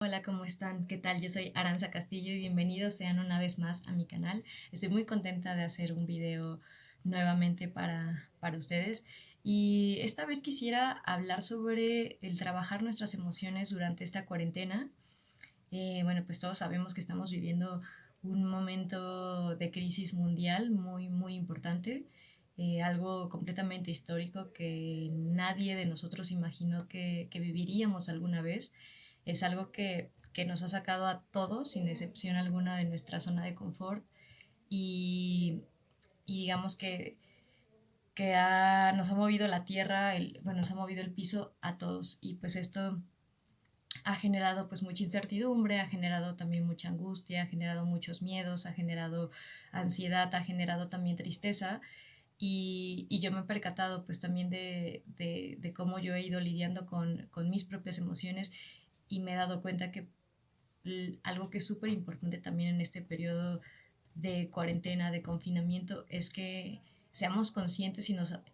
Hola, ¿cómo están? ¿Qué tal? Yo soy Aranza Castillo y bienvenidos sean una vez más a mi canal. Estoy muy contenta de hacer un video nuevamente para ustedes y esta vez quisiera hablar sobre el trabajar nuestras emociones durante esta cuarentena. Bueno, pues todos sabemos que estamos viviendo un momento de crisis mundial muy importante, algo completamente histórico que nadie de nosotros imaginó que viviríamos alguna vez. Es algo que nos ha sacado a todos, sin excepción alguna, de nuestra zona de confort y, y digamos que nos ha movido la tierra, bueno, nos ha movido el piso a todos y pues esto ha generado pues mucha incertidumbre, ha generado también mucha angustia, ha generado muchos miedos, ha generado ansiedad, ha generado también tristeza y yo me he percatado pues también de cómo yo he ido lidiando con mis propias emociones y me he dado cuenta que algo que es súper importante también en este periodo de cuarentena, de confinamiento, es que seamos conscientes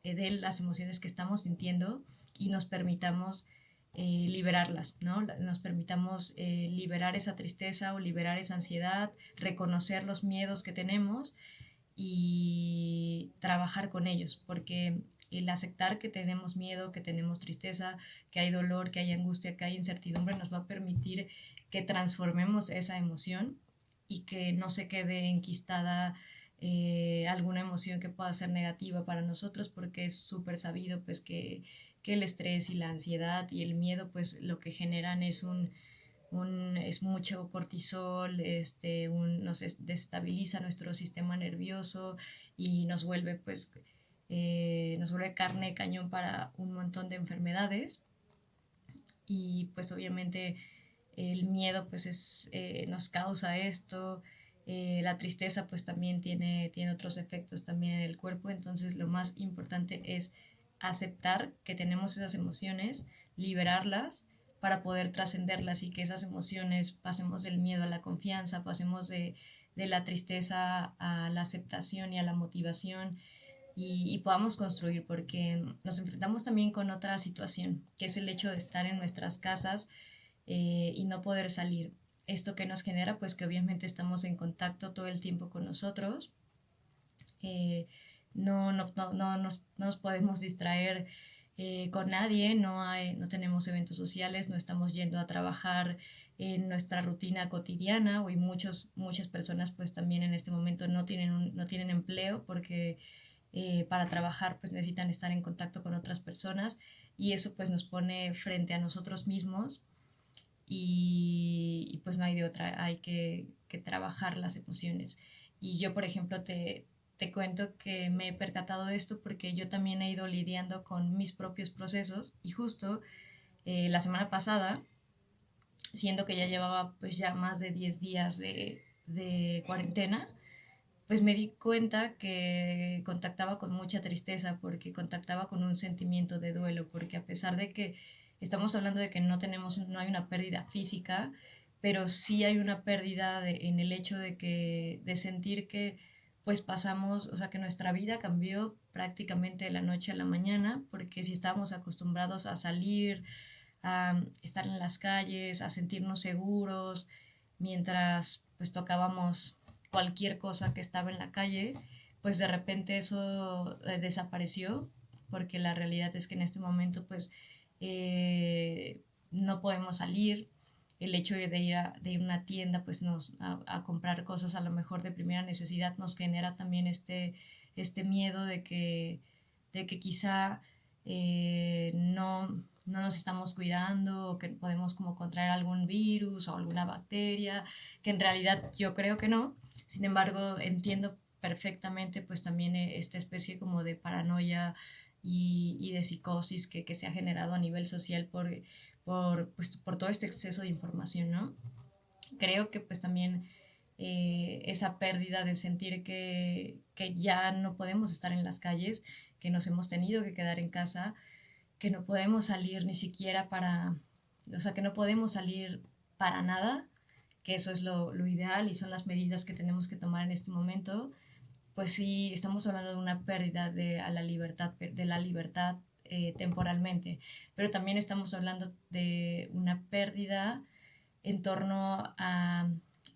de las emociones que estamos sintiendo y nos permitamos liberarlas, ¿no? Nos permitamos liberar esa tristeza o liberar esa ansiedad, reconocer los miedos que tenemos y trabajar con ellos, porque el aceptar que tenemos miedo, que tenemos tristeza, que hay dolor, que hay angustia, que hay incertidumbre, nos va a permitir que transformemos esa emoción y que no se quede enquistada alguna emoción que pueda ser negativa para nosotros, porque es súper sabido pues que el estrés y la ansiedad y el miedo pues lo que generan es es mucho cortisol, nos desestabiliza nuestro sistema nervioso y nos vuelve carne de cañón para un montón de enfermedades y pues obviamente el miedo nos causa esto, la tristeza pues también tiene otros efectos también en el cuerpo, entonces lo más importante es aceptar que tenemos esas emociones, liberarlas para poder trascenderlas y que esas emociones pasemos del miedo a la confianza, pasemos de la tristeza a la aceptación y a la motivación y podamos construir, porque nos enfrentamos también con otra situación, que es el hecho de estar en nuestras casas y no poder salir. Esto que nos genera, pues que obviamente estamos en contacto todo el tiempo con nosotros, eh, no nos podemos distraer con nadie, no tenemos eventos sociales, no estamos yendo a trabajar en nuestra rutina cotidiana y muchas personas pues también en este momento no tienen empleo porque para trabajar pues necesitan estar en contacto con otras personas y eso pues nos pone frente a nosotros mismos y pues no hay de otra, hay que trabajar las emociones. Y yo, por ejemplo, te cuento que me he percatado de esto porque yo también he ido lidiando con mis propios procesos y justo la semana pasada, siendo que ya llevaba pues ya más de 10 días de cuarentena, pues me di cuenta que contactaba con mucha tristeza porque contactaba con un sentimiento de duelo, porque a pesar de que estamos hablando de que no hay una pérdida física, pero sí hay una pérdida en el hecho de sentir que pues pasamos, o sea, que nuestra vida cambió prácticamente de la noche a la mañana, porque si estábamos acostumbrados a salir, a estar en las calles, a sentirnos seguros, mientras pues tocábamos cualquier cosa que estaba en la calle, pues de repente eso desapareció, porque la realidad es que en este momento pues no podemos salir, el hecho de ir a una tienda pues a comprar cosas a lo mejor de primera necesidad nos genera también este miedo de que quizá no nos estamos cuidando o que podemos como contraer algún virus o alguna bacteria, que en realidad yo creo que no. Sin embargo, entiendo perfectamente pues también esta especie como de paranoia y de psicosis que se ha generado a nivel social por todo este exceso de información, ¿no? Creo que pues también esa pérdida de sentir que ya no podemos estar en las calles, que nos hemos tenido que quedar en casa, que no podemos salir ni siquiera o sea, que no podemos salir para nada, que eso es lo ideal y son las medidas que tenemos que tomar en este momento, pues sí, estamos hablando de una pérdida de la libertad temporalmente, pero también estamos hablando de una pérdida en torno a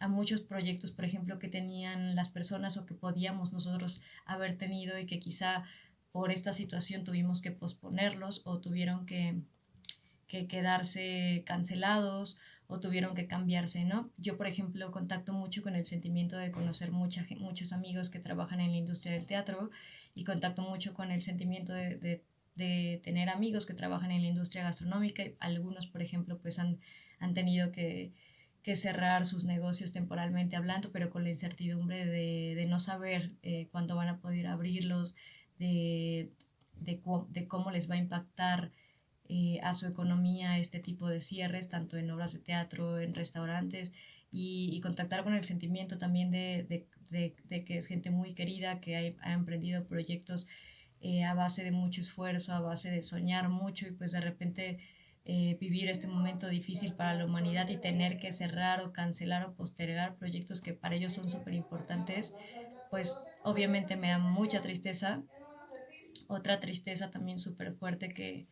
muchos proyectos, por ejemplo, que tenían las personas o que podíamos nosotros haber tenido y que quizá por esta situación tuvimos que posponerlos o tuvieron que quedarse cancelados o tuvieron que cambiarse, ¿no? Yo, por ejemplo, contacto mucho con el sentimiento de conocer muchos amigos que trabajan en la industria del teatro y contacto mucho con el sentimiento de tener amigos que trabajan en la industria gastronómica. Algunos, por ejemplo, pues han tenido que cerrar sus negocios temporalmente hablando, pero con la incertidumbre de no saber cuándo van a poder abrirlos, de, de cómo les va a impactar a su economía este tipo de cierres, tanto en obras de teatro, en restaurantes, y contactar con el sentimiento también de que es gente muy querida, que ha emprendido proyectos a base de mucho esfuerzo, a base de soñar mucho y pues de repente vivir este momento difícil para la humanidad y tener que cerrar o cancelar o postergar proyectos que para ellos son súper importantes, pues obviamente me da mucha tristeza. Otra tristeza también súper fuerte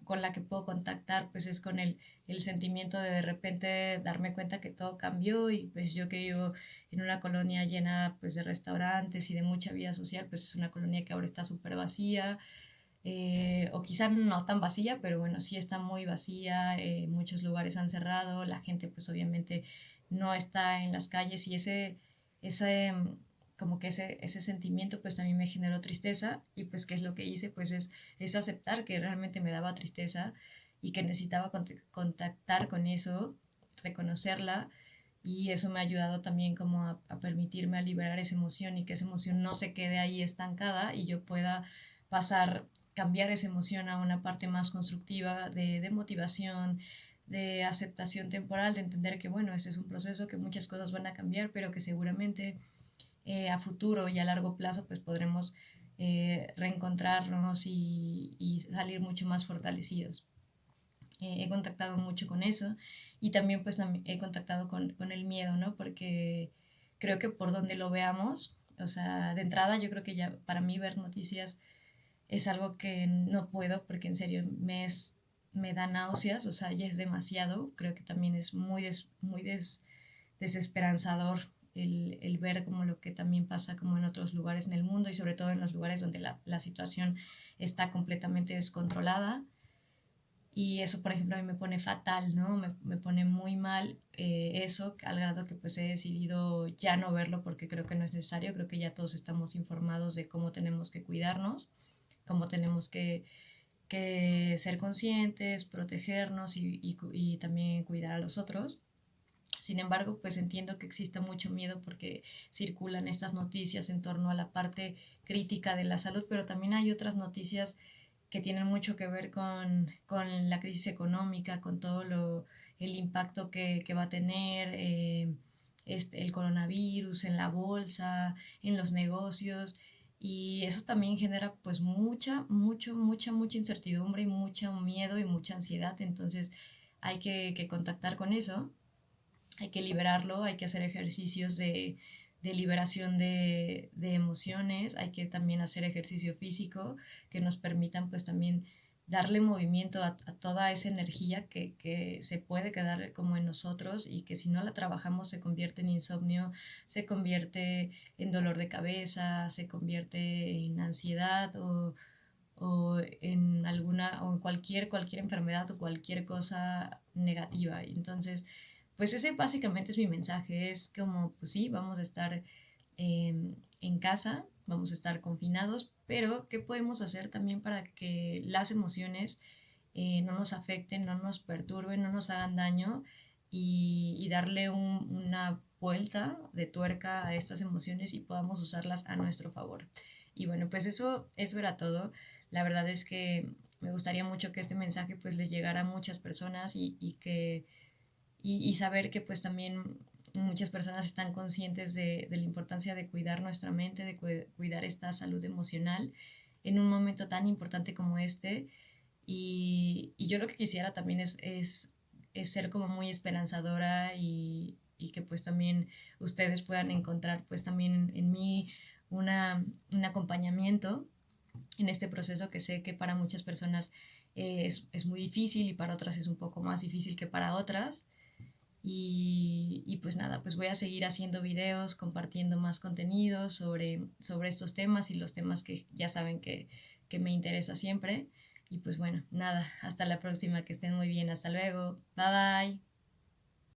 con la que puedo contactar, pues es con el sentimiento de repente darme cuenta que todo cambió y pues yo que vivo en una colonia llena pues de restaurantes y de mucha vida social, pues es una colonia que ahora está súper vacía, o quizá no tan vacía, pero bueno, sí está muy vacía, muchos lugares han cerrado, la gente pues obviamente no está en las calles y ese como que ese sentimiento pues también me generó tristeza y pues qué es lo que hice pues es aceptar que realmente me daba tristeza y que necesitaba contactar con eso, reconocerla y eso me ha ayudado también como a permitirme a liberar esa emoción y que esa emoción no se quede ahí estancada y yo pueda pasar, cambiar esa emoción a una parte más constructiva de motivación, de aceptación temporal, de entender que bueno, este es un proceso, que muchas cosas van a cambiar, pero que seguramente a futuro y a largo plazo pues podremos reencontrarnos y salir mucho más fortalecidos. He contactado mucho con eso y también pues he contactado con el miedo, ¿no? Porque creo que por donde lo veamos, o sea, de entrada yo creo que ya para mí ver noticias es algo que no puedo porque en serio me da náuseas, o sea, ya es demasiado, creo que también es desesperanzador el ver como lo que también pasa como en otros lugares en el mundo y sobre todo en los lugares donde la situación está completamente descontrolada. Y eso, por ejemplo, a mí me pone fatal, ¿no? Me pone muy mal eso, al grado que pues he decidido ya no verlo porque creo que no es necesario, creo que ya todos estamos informados de cómo tenemos que cuidarnos, cómo tenemos que ser conscientes, protegernos y también cuidar a los otros. Sin embargo, pues entiendo que existe mucho miedo porque circulan estas noticias en torno a la parte crítica de la salud, pero también hay otras noticias que tienen mucho que ver con la crisis económica, con todo el impacto que va a tener el coronavirus en la bolsa, en los negocios. Y eso también genera pues mucha incertidumbre y mucho miedo y mucha ansiedad. Entonces hay que contactar con eso, hay que liberarlo, hay que hacer ejercicios de liberación de emociones, hay que también hacer ejercicio físico que nos permitan pues también darle movimiento a toda esa energía que se puede quedar como en nosotros y que si no la trabajamos se convierte en insomnio, se convierte en dolor de cabeza, se convierte en ansiedad o en alguna o en cualquier enfermedad o cualquier cosa negativa. Entonces, pues ese básicamente es mi mensaje, es como, pues sí, vamos a estar en casa, vamos a estar confinados, pero ¿qué podemos hacer también para que las emociones no nos afecten, no nos perturben, no nos hagan daño y darle una vuelta de tuerca a estas emociones y podamos usarlas a nuestro favor? Y bueno, pues eso era todo. La verdad es que me gustaría mucho que este mensaje pues les llegara a muchas personas y saber que pues también muchas personas están conscientes de la importancia de cuidar nuestra mente, de cuidar esta salud emocional en un momento tan importante como este. Y yo lo que quisiera también es ser como muy esperanzadora y que pues también ustedes puedan encontrar pues también en mí un acompañamiento en este proceso que sé que para muchas personas es muy difícil y para otras es un poco más difícil que para otras. Y pues nada, pues voy a seguir haciendo videos, compartiendo más contenido sobre estos temas y los temas que ya saben que me interesa siempre. Y pues bueno, nada, hasta la próxima, que estén muy bien, hasta luego, bye bye.